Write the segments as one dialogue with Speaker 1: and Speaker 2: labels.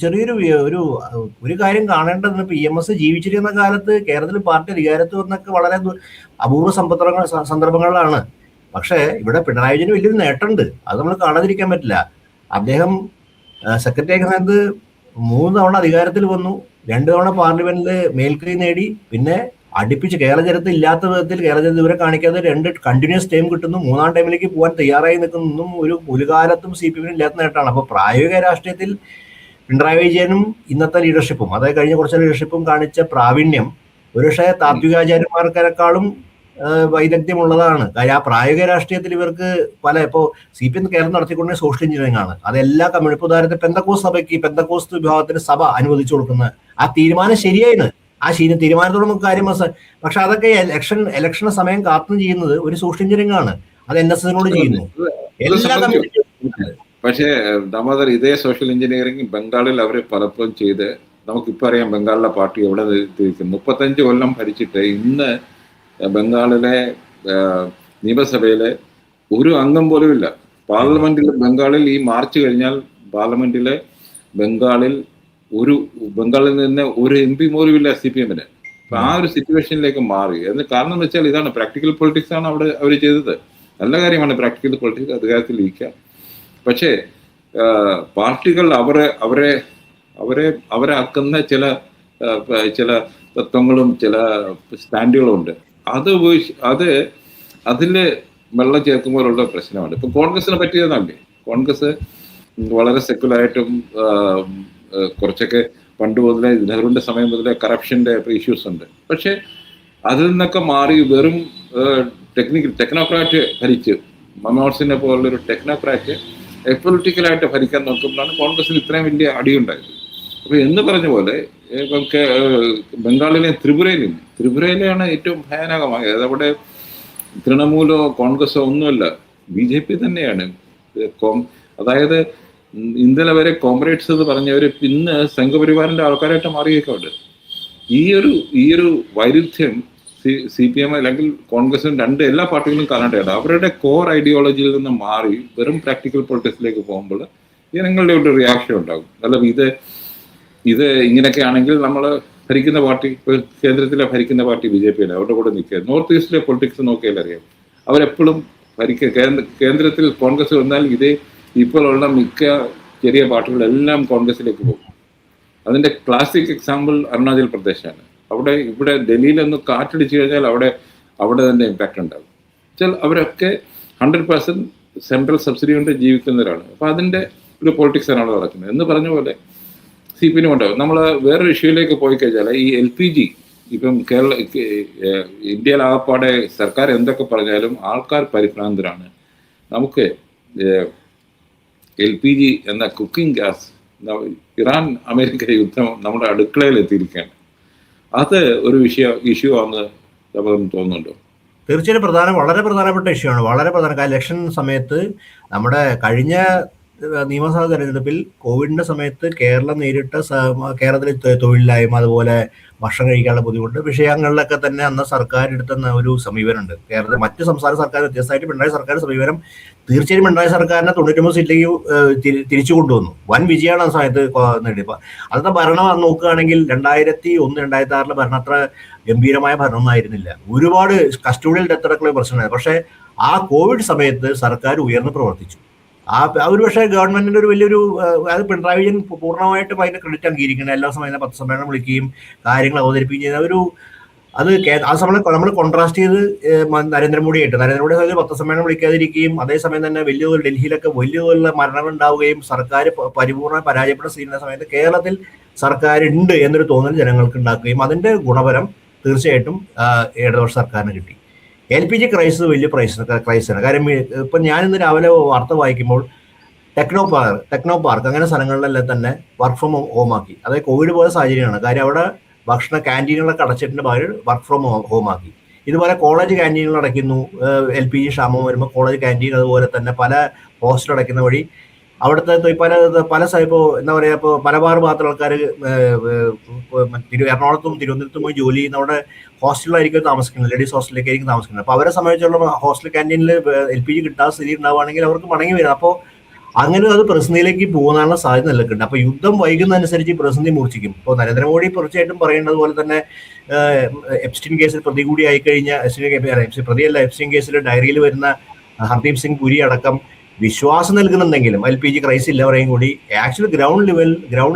Speaker 1: ചെറിയൊരു ഒരു കാര്യം കാണേണ്ടത്, PMS ജീവിച്ചിരുന്ന കാലത്ത് കേരളത്തിൽ പാർട്ടി അധികാരത്ത് വന്നൊക്കെ വളരെ അപൂർവ സന്ദർഭങ്ങളിലാണ്. പക്ഷേ ഇവിടെ പിണറായി വിജയന് വലിയൊരു നേട്ടമുണ്ട്, അത് നമ്മൾ കാണാതിരിക്കാൻ പറ്റില്ല. അദ്ദേഹം സെക്രട്ടറി ആയ സമയത്ത് 3 തവണ അധികാരത്തിൽ വന്നു, 2 തവണ പാർലമെന്റിൽ മേൽക്കൈ നേടി, പിന്നെ അടുപ്പിച്ച് കേരള ചരിത്രത്തിൽ ഇല്ലാത്ത വിധത്തിൽ കേരള ചരിത്രം ഇവരെ കാണിക്കാതെ 2 കണ്ടിന്യൂസ് ടൈം കിട്ടുന്നു, 3-ാം ടൈമിലേക്ക് പോകാൻ തയ്യാറായി നിൽക്കുന്നതും ഒരു കാലത്തും CPM ഇല്ലാത്ത നേട്ടമാണ്. അപ്പോൾ പ്രായോഗിക രാഷ്ട്രീയത്തിൽ പിണറായി വിജയനും ഇന്നത്തെ ലീഡർഷിപ്പും, അതായത് കഴിഞ്ഞ കുറച്ച് ലീഡർഷിപ്പും കാണിച്ച പ്രാവീണ്യം ഒരുപക്ഷെ താത്വികാചാര്യന്മാർക്കെക്കാളും വൈദഗ്ധ്യമുള്ളതാണ്. കാര്യം ആ പ്രായോഗിക രാഷ്ട്രീയത്തിൽ ഇവർക്ക് ഇപ്പോൾ CPM കേരളം നടത്തിക്കൊണ്ടേ സോഷ്യൽ എഞ്ചിനീയറിംഗ് ആണ്. അതെല്ലാ കമ്മ്യൂണിസ്റ്റ് ഉദാഹരണത്തിന് പെന്തക്കോസ്ത് വിഭാഗത്തിന് സഭ അനുവദിച്ചു കൊടുക്കുന്ന ആ തീരുമാനം ശരിയായിരുന്നു. ആ തീരുമാനത്തോട് നമുക്ക് കാര്യം പക്ഷെ അതൊക്കെ ഇലക്ഷൻ സമയം കാത്തു ചെയ്യുന്നത് ഒരു സോഷ്യൽ എഞ്ചിനീയറിംഗ് ആണ്. അത് NSSനോട് ചെയ്യുന്നു. എല്ലാ
Speaker 2: പക്ഷേ ദാമോദർ, ഇതേ സോഷ്യൽ എഞ്ചിനീയറിംഗ് ബംഗാളിൽ അവർ പലപ്പോഴും ചെയ്ത് നമുക്കിപ്പോൾ അറിയാം ബംഗാളിലെ പാർട്ടി എവിടെ തിരിക്കുന്നു. 35 കൊല്ലം ഭരിച്ചിട്ട് ഇന്ന് ബംഗാളിലെ നിയമസഭയിലെ ഒരു അംഗം പോലും ഇല്ല. പാർലമെന്റിൽ ബംഗാളിൽ ഈ മാർച്ച് കഴിഞ്ഞാൽ പാർലമെന്റിലെ ബംഗാളിൽ നിന്ന് ഒരു MP പോലും ഇല്ല CPMന്. അപ്പൊ ആ ഒരു സിറ്റുവേഷനിലേക്ക് മാറി. അതിന് കാരണം എന്ന് വെച്ചാൽ ഇതാണ്, പ്രാക്ടിക്കൽ പൊളിറ്റിക്സ് ആണ് അവിടെ അവർ ചെയ്തത്. നല്ല കാര്യമാണ് പ്രാക്ടിക്കൽ പൊളിറ്റിക്സ്, അധികാരത്തിൽ ഇരിക്കുക. പക്ഷേ പാർട്ടികൾ അവരെ ആക്കുന്ന ചില തത്വങ്ങളും ചില സ്റ്റാൻഡുകളും ഉണ്ട്. അതിൽ വെള്ളം ചേർക്കുമ്പോഴുള്ള പ്രശ്നമാണ്. ഇപ്പൊ കോൺഗ്രസിനെ പറ്റിയതല്ലേ, കോൺഗ്രസ് വളരെ സെക്യുലറായിട്ടും കുറച്ചൊക്കെ പണ്ട് മുതലേ നെഹ്റുവിന്റെ സമയം മുതലേ കറപ്ഷന്റെ ഇഷ്യൂസ് ഉണ്ട്. പക്ഷെ അതിൽ നിന്നൊക്കെ മാറി വെറും ടെക്നോക്രാറ്റ് ഭരിച്ച്, മൻമോഹൻ സിംഗിനെ പോലുള്ളൊരു ടെക്നോക്രാറ്റ് പൊളിറ്റിക്കലായിട്ട് ഭരിക്കാൻ നോക്കുമ്പോഴാണ് കോൺഗ്രസിന് ഇത്രയും വലിയ അടിയുണ്ടായത്. അപ്പൊ എന്ന് പറഞ്ഞ പോലെ ബംഗാളിലെ ത്രിപുരയിലെയാണ് ഏറ്റവും ഭയാനകമായത്. അതവിടെ തൃണമൂലോ കോൺഗ്രസോ ഒന്നുമല്ല, BJP തന്നെയാണ്. അതായത് ഇന്നലെ വരെ കോമ്രേഡ്സ് എന്ന് പറഞ്ഞവര് ഇന്ന് സംഘപരിവാറിന്റെ ആൾക്കാരായിട്ട് മാറിയേക്കുണ്ട്. ഈ ഒരു വൈരുദ്ധ്യം CPM അല്ലെങ്കിൽ കോൺഗ്രസും എല്ലാ പാർട്ടികളും കാണേണ്ടതാണ്. അവരുടെ കോർ ഐഡിയോളജിയിൽ നിന്ന് മാറി വെറും പ്രാക്ടിക്കൽ പൊളിറ്റിക്സിലേക്ക് പോകുമ്പോൾ ജനങ്ങളുടെ ഒരു റിയാക്ഷൻ ഉണ്ടാകും. അല്ല, ഇത് ഇങ്ങനെയൊക്കെ ആണെങ്കിൽ നമ്മൾ ഭരിക്കുന്ന പാർട്ടി, കേന്ദ്രത്തിലെ ഭരിക്കുന്ന പാർട്ടി BJP ആണ്, അവരുടെ കൂടെ നിൽക്കുക. നോർത്ത് ഈസ്റ്റിലെ പൊളിറ്റിക്സ് നോക്കിയാൽ അറിയാം, അവരെപ്പോഴും കേന്ദ്രത്തിൽ കോൺഗ്രസ് വന്നാൽ ഇപ്പോഴുള്ള മിക്ക ചെറിയ പാർട്ടികളെല്ലാം കോൺഗ്രസിലേക്ക് പോകും. അതിന്റെ ക്ലാസിക് എക്സാമ്പിൾ അരുണാചൽ പ്രദേശാണ്. ഇവിടെ ഡൽഹിയിലൊന്ന് കാറ്റടിച്ചു കഴിഞ്ഞാൽ അവിടെ തന്നെ ഇമ്പാക്റ്റ് ഉണ്ടാകും. അവരൊക്കെ 100% സെൻട്രൽ സബ്സിഡി കൊണ്ട് ജീവിക്കുന്നവരാണ്. അപ്പൊ അതിന്റെ ഒരു പൊളിറ്റിക്സ് ആണ് അവിടെ നടക്കുന്നത്. എന്ന് പറഞ്ഞ പോലെ CPM ഉണ്ടാവും. നമ്മൾ വേറൊരു ഇഷ്യൂയിലേക്ക് പോയി കഴിഞ്ഞാൽ ഈ LPG, ഇപ്പം ഇന്ത്യയിലാകപ്പാടെ സർക്കാർ എന്തൊക്കെ പറഞ്ഞാലും ആൾക്കാർ പരിഭ്രാന്തരാണ്. നമുക്ക് LPG എന്ന കുക്കിംഗ് ഗ്യാസ്, ഇറാൻ അമേരിക്ക യുദ്ധം നമ്മുടെ അടുക്കളയിൽ എത്തിയിരിക്കുകയാണ്. അത് ഒരു ഇഷ്യൂ ആണെന്ന് തോന്നുന്നുണ്ടോ?
Speaker 1: തീർച്ചയായും വളരെ പ്രധാനപ്പെട്ട ഇഷ്യൂ ആണ്. വളരെ പ്രധാന ഇലക്ഷൻ സമയത്ത് നമ്മുടെ കഴിഞ്ഞ നിയമസഭാ തെരഞ്ഞെടുപ്പിൽ കോവിഡിന്റെ സമയത്ത് കേരളം കേരളത്തിൽ തൊഴിലില്ലായ്മ, അതുപോലെ ഭക്ഷണം കഴിക്കാനുള്ള ബുദ്ധിമുട്ട് വിഷയങ്ങളിലൊക്കെ തന്നെ അന്ന് സർക്കാർ എടുത്തുന്ന ഒരു സമീപനമുണ്ട്. കേരളത്തിൽ മറ്റ് സംസ്ഥാന സർക്കാർ വ്യത്യസ്തമായിട്ട് പിണറായി സർക്കാർ സമീപനം തീർച്ചയായും പിണറായി സർക്കാരിനെ 99 സീറ്റിലേക്ക് തിരിച്ചു കൊണ്ടുവന്നു. വൻ വിജയമാണ് ആ സമയത്ത് നേടിയപ്പോൾ. അന്നത്തെ ഭരണം നോക്കുകയാണെങ്കിൽ 2001, 2006 ഭരണം അത്ര ഗംഭീരമായ ഭരണമൊന്നും ആയിരുന്നില്ല. ഒരുപാട് കസ്റ്റോഡിയൽ ഡെത്ത് അടക്കമുള്ള പ്രശ്നമായിരുന്നു. പക്ഷേ ആ കോവിഡ് സമയത്ത് സർക്കാർ ഉയർന്ന് പ്രവർത്തിച്ചു. ഒരു പക്ഷേ ഗവൺമെന്റിന്റെ ഒരു വലിയൊരു അത് പിണറായി വിജയൻ പൂർണ്ണമായിട്ടും അതിന്റെ ക്രെഡിറ്റ് അംഗീകരിക്കണം. എല്ലാ സമയം പത്രസമ്മേളനം വിളിക്കുകയും കാര്യങ്ങൾ അവതരിപ്പിക്കുകയും ചെയ്യുന്ന ആ സമയം നമ്മൾ കോൺട്രാസ്റ്റ് ചെയ്ത് നരേന്ദ്രമോദി സമയത്ത് പത്രസമ്മേളനം വിളിക്കാതിരിക്കുകയും അതേസമയം തന്നെ ഡൽഹിയിലൊക്കെ വലിയ മരണം ഉണ്ടാവുകയും സർക്കാർ പരിപൂർണ്ണ പരാജയപ്പെടുന്ന സമയത്ത് കേരളത്തിൽ സർക്കാർ ഉണ്ട് എന്നൊരു തോന്നൽ ജനങ്ങൾക്ക് ഉണ്ടാക്കുകയും അതിന്റെ ഗുണഫലം തീർച്ചയായിട്ടും ഇടതുപക്ഷ സർക്കാരിന് കിട്ടി. LPG ക്രൈസിസ് വലിയ ക്രൈസിസാണ്. കാര്യം ഇപ്പം ഞാനിന്ന് രാവിലെ വാർത്ത വായിക്കുമ്പോൾ ടെക്നോ പാർക്ക് അങ്ങനെ സ്ഥലങ്ങളിലെല്ലാം തന്നെ വർക്ക് ഫ്രം ഹോം ആക്കി. അതായത് കോവിഡ് പോലെ സാഹചര്യമാണ്. കാര്യം അവിടെ ഭക്ഷണ ക്യാൻറ്റീനുകളൊക്കെ അടച്ചിട്ടുണ്ട്, പകരം വർക്ക് ഫ്രം ഹോം ആക്കി. ഇതുപോലെ കോളേജ് ക്യാൻറ്റീനുകൾ അടയ്ക്കുന്നു. LPG ക്ഷാമം വരുമ്പോൾ കോളേജ് ക്യാൻറ്റീൻ, അതുപോലെ തന്നെ പല ഹോസ്റ്റൽ അടയ്ക്കുന്ന വഴി അവിടുത്തെ ഇപ്പോൾ എന്താ പറയുക, ഇപ്പോൾ മലബാർ ഭാഗത്തുള്ള ആൾക്കാർ എറണാകുളത്തും തിരുവനന്തപുരത്തും പോയി ജോലി ചെയ്യുന്ന അവിടെ ഹോസ്റ്റലിലായിരിക്കും താമസിക്കുന്നത്, ലേഡീസ് ഹോസ്റ്റലിലേക്കായിരിക്കും താമസിക്കുന്നത്. അപ്പോൾ അവരെ സംബന്ധിച്ചുള്ള ഹോസ്റ്റൽ ക്യാൻറ്റീനിൽ LPG കിട്ടാത്ത സ്ഥിതി ഉണ്ടാവുകയാണെങ്കിൽ അവർക്ക് മടങ്ങി വരും. അപ്പോൾ അങ്ങനെ അത് പ്രതിസന്ധിയിലേക്ക് പോകുന്നതിനുള്ള സാധ്യത നിലനിൽക്കുന്നുണ്ട്. അപ്പൊ യുദ്ധം വൈകുന്നതനുസരിച്ച് ഈ പ്രതിസന്ധി മൂർച്ഛിക്കും. ഇപ്പോൾ നരേന്ദ്രമോദി തീർച്ചയായിട്ടും പറയുന്നത് പോലെ തന്നെ എപ്സ്റ്റീൻ കേസിൽ പ്രതി കൂടി ആയിക്കഴിഞ്ഞ പ്രതിയല്ല, എപ്സ്റ്റീൻ കേസിൽ ഡയറിയിൽ വരുന്ന ഹർദീപ് സിംഗ് പുരി അടക്കം വിശ്വാസം നൽകുന്നുണ്ടെങ്കിലും LPG ക്രൈസിസ് ഇല്ലവരെയും കൂടി ആക്ച്വലി ഗ്രൗണ്ട്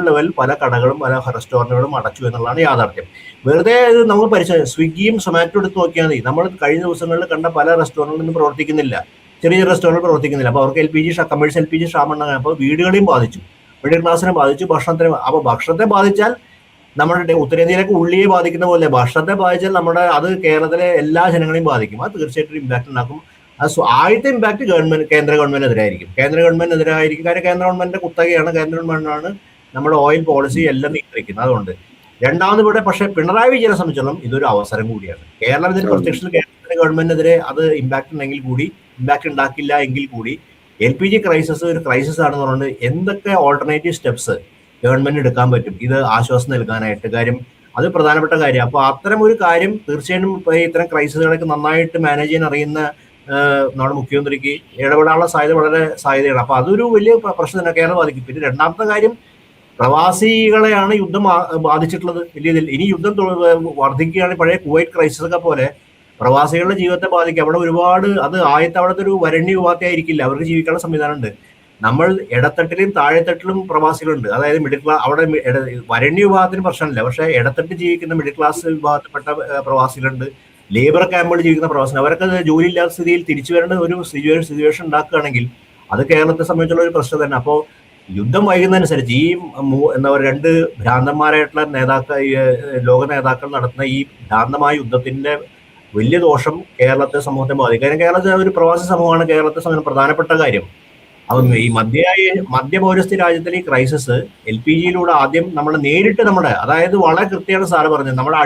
Speaker 1: ലെവൽ പല കടകളും പല റെസ്റ്റോറൻറ്റുകളും അടച്ചു എന്നുള്ളതാണ് യാഥാർത്ഥ്യം. വെറുതെ ഇത് നമ്മൾ സ്വിഗ്ഗിയും സൊമാറ്റോ എടുത്ത് നോക്കിയാൽ മതി. നമ്മൾ കഴിഞ്ഞ ദിവസങ്ങളിൽ കണ്ട പല റെസ്റ്റോറൻറ്റിലും പ്രവർത്തിക്കുന്നില്ല, ചെറിയ റെസ്റ്റോറൻറ്റ് പ്രവർത്തിക്കുന്നില്ല. അപ്പോൾ അവർക്ക് കമേഴ്ഷ്യൽ LPG ക്ഷാമം. അപ്പോൾ വീടുകളെയും ബാധിച്ചു, മിഡിൽ ക്ലാസ്സിനെ ബാധിച്ചു, ഭക്ഷണത്തിന്. അപ്പോൾ ഭക്ഷണത്തെ ബാധിച്ചാൽ നമ്മുടെ ഉത്തരേന്ത്യയിലേക്ക് ഉള്ളിയെ ബാധിക്കുന്ന പോലെ ഭക്ഷണത്തെ ബാധിച്ചാൽ അത് കേരളത്തിലെ എല്ലാ ജനങ്ങളെയും ബാധിക്കും. അത് തീർച്ചയായിട്ടും ഇമ്പാക്ട് ഉണ്ടാക്കും. ആദ്യത്തെ ഇമ്പാക്ട് കേന്ദ്ര ഗവൺമെന്റിനെതിരായിരിക്കും. കാര്യം കേന്ദ്ര ഗവൺമെന്റിന്റെ കുത്തകയാണ്, കേന്ദ്ര ഗവൺമെന്റാണ് നമ്മുടെ ഓയിൽ പോളിസി എല്ലാം നിയന്ത്രിക്കുന്നത്. അതുകൊണ്ട് രണ്ടാമത് ഇവിടെ പക്ഷേ പിണറായി വിജയനെ സംബന്ധിച്ചോളം ഇതൊരു അവസരം കൂടിയാണ്. കേരളം ഇതിന് പ്രത്യക്ഷത്തിൽ കേന്ദ്ര ഗവൺമെന്റിനെതിരെ അത് ഇമ്പാക്ട് ഉണ്ടാക്കില്ല എങ്കിൽ കൂടി LPG ക്രൈസിസ് ഒരു ക്രൈസിസ് ആണെന്ന് പറഞ്ഞുകൊണ്ട് എന്തൊക്കെ ഓൾട്ടർനേറ്റീവ് സ്റ്റെപ്സ് ഗവൺമെന്റ് എടുക്കാൻ പറ്റും ഇത് ആശ്വാസം നൽകാനായിട്ട്, കാര്യം അത് പ്രധാനപ്പെട്ട കാര്യം. അപ്പോൾ അത്തരം ഒരു കാര്യം തീർച്ചയായും ഇത്തരം ക്രൈസിസുകളൊക്കെ നന്നായിട്ട് മാനേജ് ചെയ്യാൻ അറിയുന്ന നമ്മുടെ മുഖ്യമന്ത്രിക്ക് ഇടപെടാനുള്ള സാധ്യതയാണ്. അപ്പൊ അതൊരു വലിയ പ്രശ്നം തന്നെ കേരളം ബാധിക്കും. പിന്നെ രണ്ടാമത്തെ കാര്യം, പ്രവാസികളെയാണ് യുദ്ധം ബാധിച്ചിട്ടുള്ളത് വലിയ ഇതിൽ. ഇനി യുദ്ധം വർദ്ധിക്കുകയാണെങ്കിൽ പഴയ കുവൈറ്റ് ക്രൈസിസ് ഒക്കെ പോലെ പ്രവാസികളുടെ ജീവിതത്തെ ബാധിക്കും. അവിടെ ഒരുപാട് അവിടുത്തെ ഒരു വരണ്യ വിഭാഗത്തെ അവർക്ക് ജീവിക്കാനുള്ള സംവിധാനമുണ്ട്. നമ്മൾ ഇടത്തട്ടിലും താഴെത്തട്ടിലും പ്രവാസികളുണ്ട്. അതായത് മിഡിൽ ക്ലാസ്, അവിടെ വരണ്യ വിഭാഗത്തിന് പ്രശ്നമില്ല, പക്ഷെ ഇടത്തട്ടിൽ ജീവിക്കുന്ന മിഡിൽ ക്ലാസ് വിഭാഗത്തിൽപ്പെട്ട പ്രവാസികളുണ്ട്, ലേബർ ക്യാമ്പുകളിൽ ജീവിക്കുന്ന പ്രവാസികൾ. അവർക്ക് ജോലിയില്ലാത്ത സ്ഥിതിയിൽ തിരിച്ചു വരേണ്ട ഒരു സിറ്റുവേഷൻ ഉണ്ടാക്കുകയാണെങ്കിൽ അത് കേരളത്തെ സംബന്ധിച്ചുള്ള ഒരു പ്രശ്നം തന്നെ. അപ്പോൾ യുദ്ധം വൈകുന്നതനുസരിച്ച് ഈ രണ്ട് ഭ്രാന്തന്മാരായിട്ടുള്ള ലോക നേതാക്കൾ നടത്തുന്ന ഈ ഭ്രാന്തമായ യുദ്ധത്തിന്റെ വലിയ ദോഷം കേരളത്തെ സമൂഹത്തെ ബാധിക്കും. കാരണം കേരളത്തിലെ ഒരു പ്രവാസി സമൂഹമാണ് കേരളത്തെ സംബന്ധിച്ച് പ്രധാനപ്പെട്ട കാര്യം. അപ്പം ഈ മധ്യപൗരസ്ത്യ രാജ്യത്തിലെ ഈ ക്രൈസിസ് LPGയിലൂടെ ആദ്യം നേരിട്ട് അതായത് വളരെ കൃത്യമാണ് സാറ് പറഞ്ഞത്, നമ്മുടെ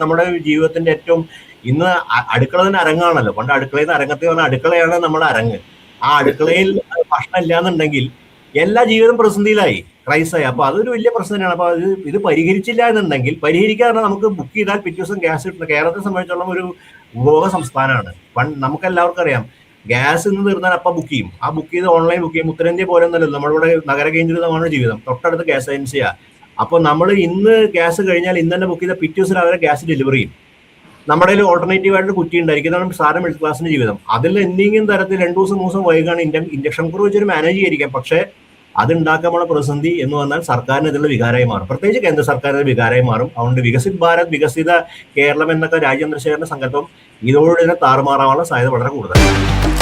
Speaker 1: നമ്മുടെ ജീവിതത്തിന്റെ ഏറ്റവും ഇന്ന് അടുക്കള തന്നെ അരങ്ങാണല്ലോ. പണ്ട് അടുക്കളയിൽ നിന്ന് അരങ്ങത്തിൽ വന്ന അടുക്കളയാണ് നമ്മുടെ അരങ്ങ്. ആ അടുക്കളയിൽ ഭക്ഷണം ഇല്ലാന്നുണ്ടെങ്കിൽ എല്ലാ ജീവിതം പ്രതിസന്ധിയിലായി, ക്രൈസായി. അപ്പൊ അതൊരു വലിയ പ്രശ്നം തന്നെയാണ്. അപ്പൊ ഇത് പരിഹരിച്ചില്ല എന്നുണ്ടെങ്കിൽ, പരിഹരിക്കാതെ നമുക്ക് ബുക്ക് ചെയ്താൽ പിറ്റേ ദിവസം ഗ്യാസ് കിട്ടുന്നത് കേരളത്തെ സംബന്ധിച്ചോളം ഒരു ഉപഭോഗ സംസ്ഥാനമാണ്. നമുക്ക് എല്ലാവർക്കും അറിയാം, ഗ്യാസ് ഇന്ന് തീർന്നാൽ അപ്പം ബുക്ക് ചെയ്യും. ആ ബുക്ക് ചെയ്ത് ഓൺലൈൻ ബുക്ക് ചെയ്യും. ഉത്തരേന്ത്യ പോലെ ഒന്നല്ലല്ലോ, നമ്മളിവിടെ നഗരകേന്ദ്രിതമാണ് ജീവിതം, തൊട്ടടുത്ത് ഗ്യാസ് ഏജൻസിയാ. അപ്പൊ നമ്മൾ ഇന്ന് ഗ്യാസ് കഴിഞ്ഞാൽ ഇന്ന് തന്നെ ബുക്ക് ചെയ്ത പിറ്റേ ദിവസം അവരെ ഗ്യാസ് ഡെലിവറി ചെയ്യും. നമ്മുടെ കയ്യിൽ ഓൾട്ടർനേറ്റീവ് ആയിട്ട് കുറ്റി ഉണ്ടായിരിക്കും. ഇതാണ് സാധാരണ മിഡിൽ ക്ലാസിന്റെ ജീവിതം. അതിൽ എന്തെങ്കിലും തരത്തിൽ 2 ദിവസം 3 ദിവസം വൈകാണ് ഇൻഡക്ഷൻ കുക്കർ വെച്ചൊരു മാനേജ് ചെയ്യായിരിക്കാം. പക്ഷേ അത് ഉണ്ടാക്കാനുള്ള പ്രതിസന്ധി എന്ന് പറഞ്ഞാൽ സർക്കാരിന് ഇതിലുള്ള വികാരമായി മാറും, പ്രത്യേകിച്ച് കേന്ദ്ര സർക്കാരിന്റെ വികാരമായി മാറും. അതുകൊണ്ട് വികസിത് ഭാരത്, വികസിത കേരളം എന്നൊക്കെ രാജചന്ദ്രശേഖരന്റെ സങ്കല്പം ഇതോടെ തന്നെ താറുമാറാനുള്ള സാധ്യത വളരെ കൂടുതലാണ്.